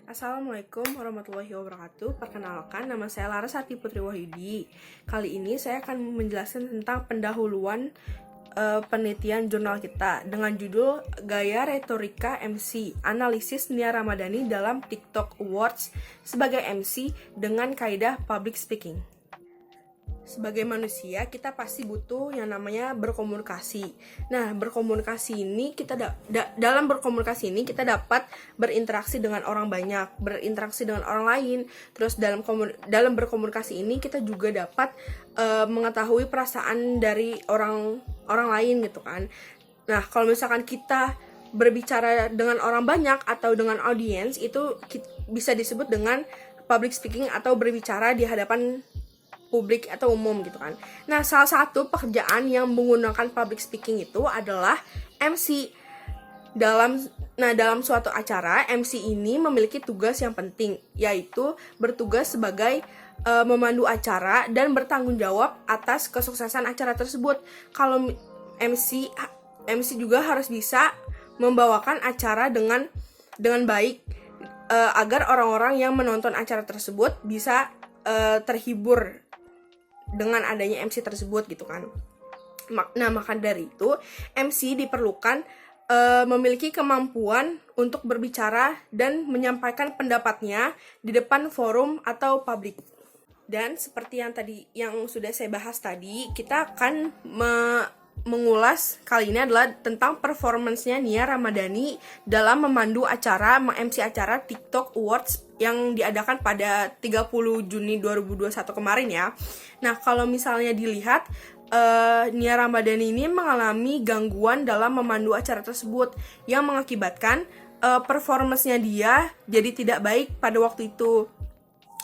Assalamualaikum warahmatullahi wabarakatuh. Perkenalkan, nama saya Larasati Putri Wahyudi. Kali ini saya akan menjelaskan tentang pendahuluan penelitian jurnal kita dengan judul Gaya Retorika MC, Analisis Nia Ramadhani dalam TikTok Awards sebagai MC dengan kaidah public speaking. Sebagai manusia, kita pasti butuh yang namanya berkomunikasi. Nah, berkomunikasi ini dalam berkomunikasi ini kita dapat berinteraksi dengan orang banyak, berinteraksi dengan orang lain. Terus dalam berkomunikasi ini kita juga dapat mengetahui perasaan dari orang lain gitu kan. Nah, kalau misalkan kita berbicara dengan orang banyak atau dengan audiens, itu bisa disebut dengan public speaking atau berbicara di hadapan publik atau umum gitu kan. Nah, salah satu pekerjaan yang menggunakan public speaking itu adalah MC. Dalam suatu acara, MC ini memiliki tugas yang penting, yaitu bertugas sebagai memandu acara dan bertanggung jawab atas kesuksesan acara tersebut. Kalau MC juga harus bisa membawakan acara dengan baik agar orang-orang yang menonton acara tersebut bisa terhibur dengan adanya MC tersebut gitu kan. Nah, maka dari itu MC diperlukan memiliki kemampuan untuk berbicara dan menyampaikan pendapatnya di depan forum atau publik. Dan seperti yang sudah saya bahas tadi, kita akan mengulas kali ini adalah tentang performance-nya Nia Ramadhani dalam memandu MC acara TikTok Awards yang diadakan pada 30 Juni 2021 kemarin ya. Nah, kalau misalnya dilihat, Nia Ramadhani ini mengalami gangguan dalam memandu acara tersebut yang mengakibatkan performance-nya dia jadi tidak baik pada waktu itu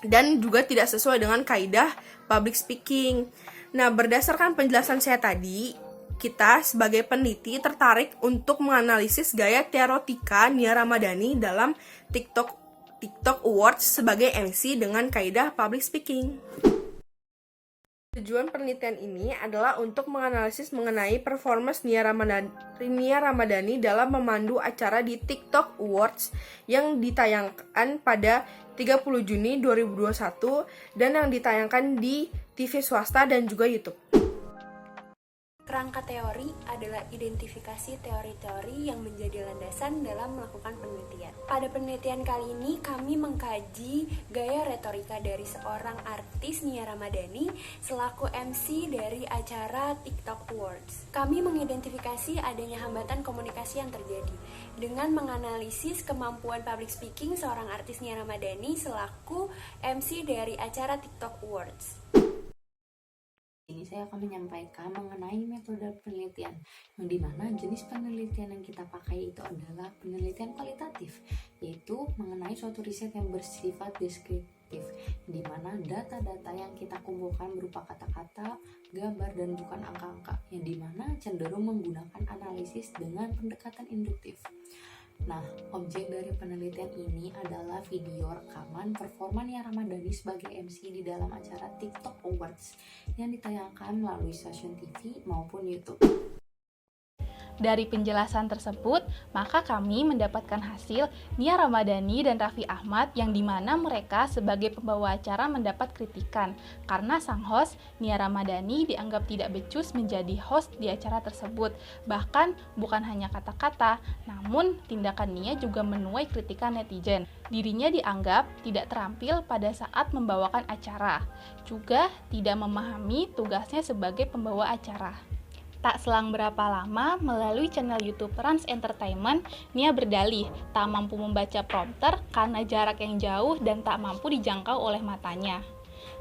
dan juga tidak sesuai dengan kaidah public speaking. Nah, berdasarkan penjelasan saya tadi, kita sebagai peneliti tertarik untuk menganalisis gaya teoretika Nia Ramadhani dalam TikTok Awards sebagai MC dengan kaidah public speaking. Tujuan penelitian ini adalah untuk menganalisis mengenai performance Nia Ramadhani dalam memandu acara di TikTok Awards yang ditayangkan pada 30 Juni 2021 dan yang ditayangkan di TV swasta dan juga YouTube. Kerangka teori adalah identifikasi teori-teori yang menjadi landasan dalam melakukan penelitian. Pada penelitian kali ini, kami mengkaji gaya retorika dari seorang artis Nia Ramadhani selaku MC dari acara TikTok Awards. Kami mengidentifikasi adanya hambatan komunikasi yang terjadi dengan menganalisis kemampuan public speaking seorang artis Nia Ramadhani selaku MC dari acara TikTok Awards. Ini saya akan menyampaikan mengenai metode penelitian, yang dimana jenis penelitian yang kita pakai itu adalah penelitian kualitatif, yaitu mengenai suatu riset yang bersifat deskriptif, di mana data-data yang kita kumpulkan berupa kata-kata, gambar, dan bukan angka-angka, yang dimana cenderung menggunakan analisis dengan pendekatan induktif. Nah, objek dari penelitian ini adalah video rekaman performa Nia Ramadhani sebagai MC di dalam acara TikTok Awards yang ditayangkan melalui stasiun TV maupun YouTube. Dari penjelasan tersebut, maka kami mendapatkan hasil Nia Ramadhani dan Raffi Ahmad yang dimana mereka sebagai pembawa acara mendapat kritikan karena sang host Nia Ramadhani dianggap tidak becus menjadi host di acara tersebut. Bahkan bukan hanya kata-kata, namun tindakan Nia juga menuai kritikan netizen. Dirinya dianggap tidak terampil pada saat membawakan acara, juga tidak memahami tugasnya sebagai pembawa acara. Tak selang berapa lama, melalui channel YouTube Rans Entertainment, Nia berdalih tak mampu membaca prompter karena jarak yang jauh dan tak mampu dijangkau oleh matanya.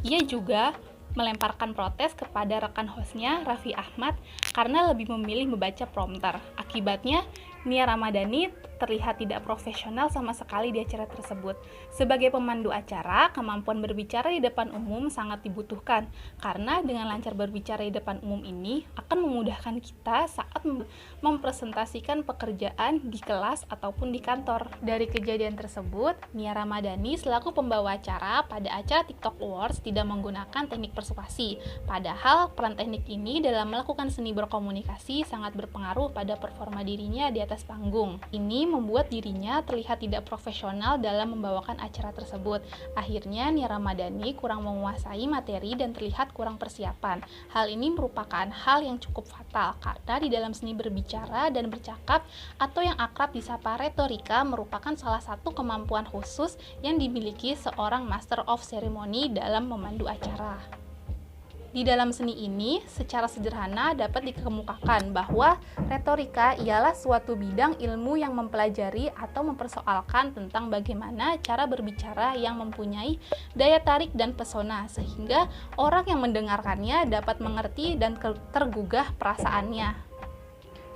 Ia juga melemparkan protes kepada rekan hostnya, Raffi Ahmad, karena lebih memilih membaca prompter. Akibatnya, Nia Ramadhani terlihat tidak profesional sama sekali di acara tersebut. Sebagai pemandu acara, kemampuan berbicara di depan umum sangat dibutuhkan, karena dengan lancar berbicara di depan umum ini akan memudahkan kita saat mempresentasikan pekerjaan di kelas ataupun di kantor. Dari kejadian tersebut, Nia Ramadhani selaku pembawa acara pada acara TikTok Awards tidak menggunakan teknik persuasi, padahal peran teknik ini dalam melakukan seni berkomunikasi sangat berpengaruh pada performa dirinya di atas panggung. Ini membuat dirinya terlihat tidak profesional dalam membawakan acara tersebut. Akhirnya Nia Ramadhani kurang menguasai materi dan terlihat kurang persiapan. Hal ini merupakan hal yang cukup fatal karena di dalam seni berbicara dan bercakap atau yang akrab disapa retorika merupakan salah satu kemampuan khusus yang dimiliki seorang Master of Ceremony dalam memandu acara. Di dalam seni ini, secara sederhana dapat dikemukakan bahwa retorika ialah suatu bidang ilmu yang mempelajari atau mempersoalkan tentang bagaimana cara berbicara yang mempunyai daya tarik dan pesona, sehingga orang yang mendengarkannya dapat mengerti dan tergugah perasaannya.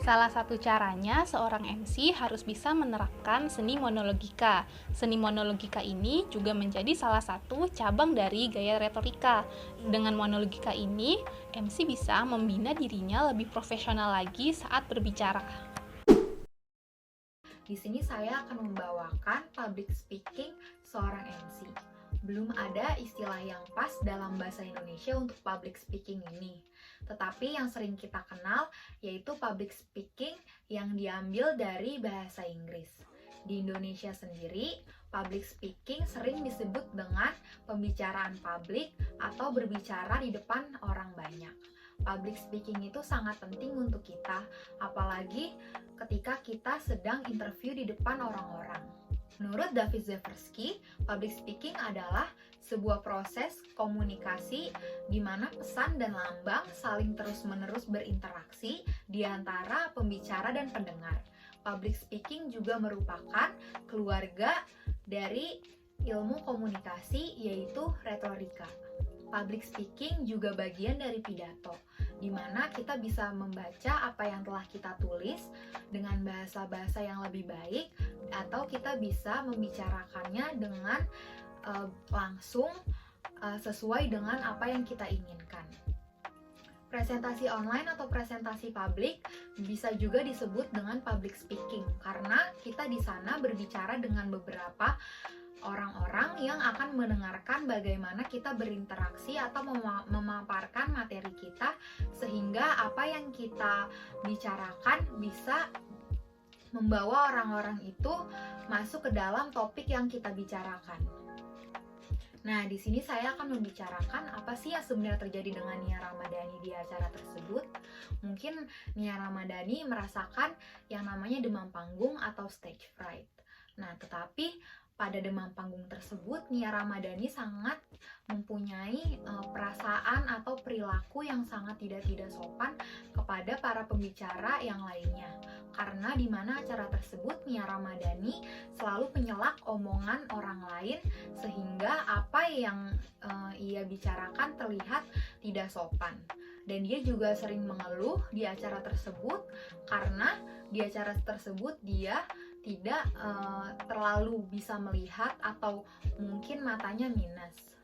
Salah satu caranya, seorang MC harus bisa menerapkan seni monologika. Seni monologika ini juga menjadi salah satu cabang dari gaya retorika. Dengan monologika ini, MC bisa membina dirinya lebih profesional lagi saat berbicara. Di sini saya akan membawakan public speaking seorang MC. Belum ada istilah yang pas dalam bahasa Indonesia untuk public speaking ini. Tetapi yang sering kita kenal yaitu public speaking yang diambil dari bahasa Inggris. Di Indonesia sendiri, public speaking sering disebut dengan pembicaraan publik atau berbicara di depan orang banyak. Public speaking itu sangat penting untuk kita, apalagi ketika kita sedang interview di depan orang-orang. Menurut David Zaversky, public speaking adalah sebuah proses komunikasi di mana pesan dan lambang saling terus-menerus berinteraksi di antara pembicara dan pendengar. Public speaking juga merupakan keluarga dari ilmu komunikasi, yaitu retorika. Public speaking juga bagian dari pidato, di mana kita bisa membaca apa yang telah kita tulis dengan bahasa-bahasa yang lebih baik, atau kita bisa membicarakannya dengan langsung sesuai dengan apa yang kita inginkan. Presentasi online atau presentasi publik bisa juga disebut dengan public speaking, karena kita di sana berbicara dengan beberapa orang-orang yang akan mendengarkan bagaimana kita berinteraksi atau memaparkan materi kita, sehingga apa yang kita bicarakan bisa membawa orang-orang itu masuk ke dalam topik yang kita bicarakan. Nah, di sini saya akan membicarakan apa sih yang sebenarnya terjadi dengan Nia Ramadhani di acara tersebut. Mungkin Nia Ramadhani merasakan yang namanya demam panggung atau stage fright. Nah, tetapi pada demam panggung tersebut, Nia Ramadhani sangat mempunyai perasaan atau perilaku yang sangat tidak sopan kepada para pembicara yang lainnya. Karena di mana acara tersebut, Nia Ramadhani selalu menyelak omongan orang lain, sehingga apa yang ia bicarakan terlihat tidak sopan. Dan dia juga sering mengeluh di acara tersebut, karena di acara tersebut dia tidak terlalu bisa melihat atau mungkin matanya minus.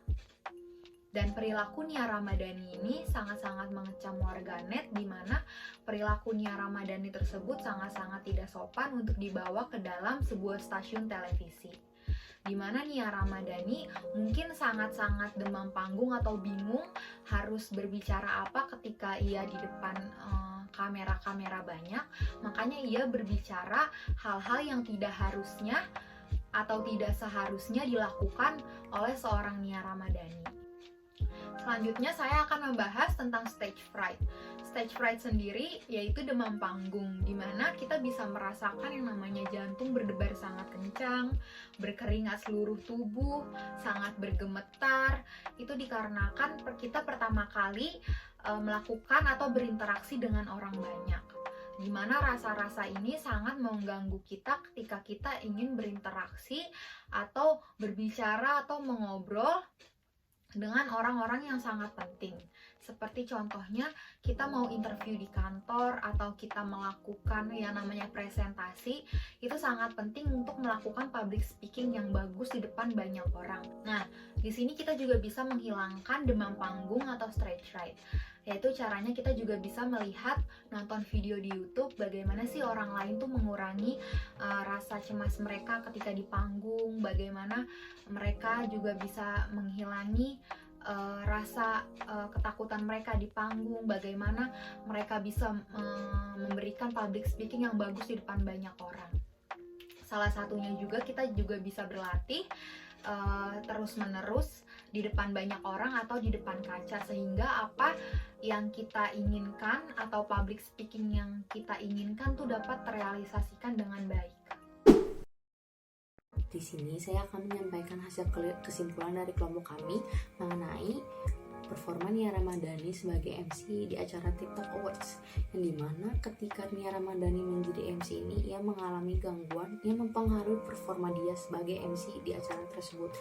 Dan perilaku Nia Ramadhani ini sangat-sangat mengecam warganet, di mana perilaku Nia Ramadhani tersebut sangat-sangat tidak sopan untuk dibawa ke dalam sebuah stasiun televisi. Di mana Nia Ramadhani mungkin sangat-sangat demam panggung atau bingung harus berbicara apa ketika ia di depan kamera-kamera banyak. Makanya ia berbicara hal-hal yang tidak harusnya atau tidak seharusnya dilakukan oleh seorang Nia Ramadhani. Selanjutnya saya akan membahas tentang stage fright. Stage fright sendiri yaitu demam panggung, di mana kita bisa merasakan yang namanya jantung berdebar sangat kencang, berkeringat seluruh tubuh, sangat bergemetar. Itu dikarenakan kita pertama kali melakukan atau berinteraksi dengan orang banyak, di mana rasa-rasa ini sangat mengganggu kita ketika kita ingin berinteraksi atau berbicara atau mengobrol dengan orang-orang yang sangat penting. Seperti contohnya kita mau interview di kantor atau kita melakukan yang namanya presentasi, itu sangat penting untuk melakukan public speaking yang bagus di depan banyak orang. Nah, di sini kita juga bisa menghilangkan demam panggung atau stage fright. Yaitu caranya kita juga bisa melihat, nonton video di YouTube bagaimana sih orang lain tuh mengurangi rasa cemas mereka ketika di panggung, bagaimana mereka juga bisa menghilangi rasa ketakutan mereka di panggung, bagaimana mereka bisa memberikan public speaking yang bagus di depan banyak orang. salah satunya juga kita juga bisa berlatih terus-menerus di depan banyak orang atau di depan kaca, sehingga apa yang kita inginkan atau public speaking yang kita inginkan tuh dapat terrealisasikan dengan baik. Di sini saya akan menyampaikan hasil kesimpulan dari kelompok kami mengenai performa Nia Ramadhani sebagai MC di acara TikTok Awards, yang dimana ketika Nia Ramadhani menjadi MC ini, ia mengalami gangguan yang mempengaruhi performa dia sebagai MC di acara tersebut.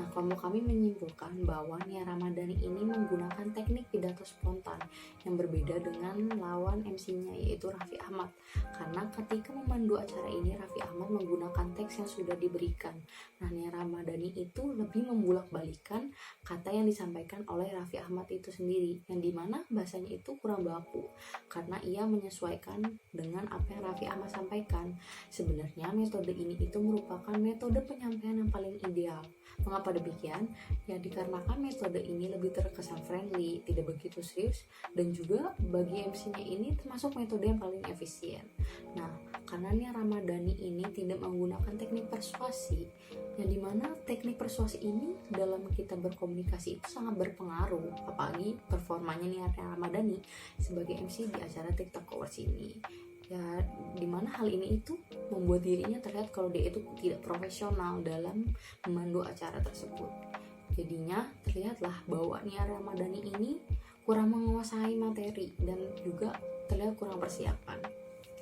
Nah, kelompok kami menyimpulkan bahwa Nia Ramadhani ini menggunakan teknik pidato spontan yang berbeda dengan lawan MC-nya, yaitu Raffi Ahmad. Karena ketika memandu acara ini, Raffi Ahmad menggunakan teks yang sudah diberikan. Nah, Nia Ramadhani itu lebih membulak-balikan kata yang disampaikan oleh Raffi Ahmad itu sendiri, yang dimana bahasanya itu kurang baku karena ia menyesuaikan dengan apa yang Raffi Ahmad sampaikan. Sebenarnya metode ini itu merupakan metode penyampaian yang paling ideal. Mengapa demikian? Ya dikarenakan metode ini lebih terkesan friendly, tidak begitu serius, dan juga bagi MC-nya ini termasuk metode yang paling efisien. Nah, karena Nia Ramadhani ini tidak menggunakan teknik persuasi, yang dimana teknik persuasi ini dalam kita berkomunikasi itu sangat berpengaruh, apalagi performanya Nia Ramadhani sebagai MC di acara TikTok Awards ini. Ya, dimana hal ini itu membuat dirinya terlihat kalau dia itu tidak profesional dalam memandu acara tersebut. Jadinya terlihatlah bahwa Nia Ramadhani ini kurang menguasai materi dan juga terlihat kurang persiapan.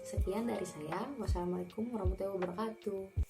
Sekian dari saya. Wassalamualaikum warahmatullahi wabarakatuh.